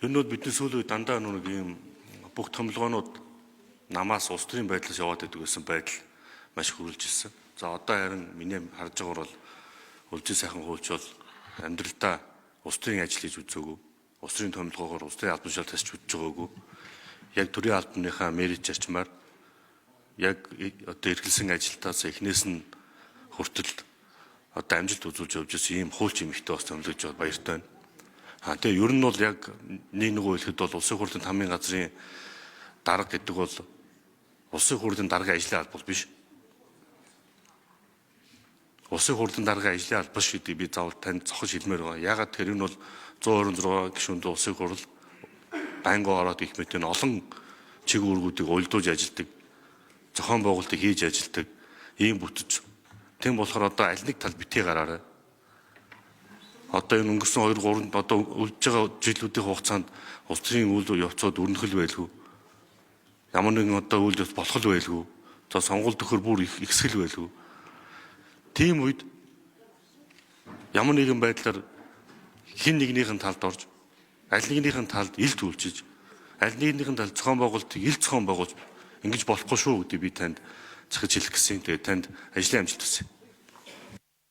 Ер нь бол бидний сүүлийн үед дандаа нэг ийм бүх томилгоонууд намаас улс төрийн байдлаас яваад идэг гэсэн байдал маш хүрүүлж ирсэн. За одоо харин миний харж байгаагаар бол улсын сайхан хуульч бол амьдралдаа улс төрийн ажил хийж үзээгүй. Улс төрийн томилгоогоор улс төрийн албан тушаал тасч үзэж байгаагүй. Яг төрийн албаныхаа мерит зарчмаар яг одоо эргэлсэн ажилтаас эхнээс нь хүртэл одоо амжилт үзүүлж явж ирсэн ийм хуульч эмэгтэй бас томилогдож байгаа баяртай байна. Тэгээ ер нь бол яг нэг хэлэхэд бол улсын хурлын тамийн газрын дарга гэдэг бол улсын хурлын даргын ажлын алба биш. Улсын хурлын даргын ажлын алба биш гэдэг би заавал танд зохиж хэлмээр байна. Ягаад тэр энэ бол 126 гишүүнд улсын хурл байнгын ороод их мэт энэ олон чиг үүргүүдийг уйлдуулж ажилдаг, зохион байгуулалтыг хийж ажилдаг ийм бүтэж. Тэм болохоор одоо аль нэг тал битгий гараарай. Одоо энэ өнгөрсөн 2-3 одоо үлдэж байгаа жилүүдийн хугацаанд улс төрийн үйл явцууд өрнөхөл байлгүй. Ямар нэгэн одоо үйл явц болох л байлгүй. За сонгуул төхөр бүр ихсгэл байлгүй. Тийм үед ямар нэгэн байдлаар хин нэгнийхэн талд орж, аль нэгнийхэн талд ил төлжиж, аль нэгнийхэн талд зохион байгуулалтыг ил зохион байгуулж ингэж болохгүй шүү гэдэг би танд захиж хэлэх гэсэн. Тэгээ танд ажлын амжилт хүсье.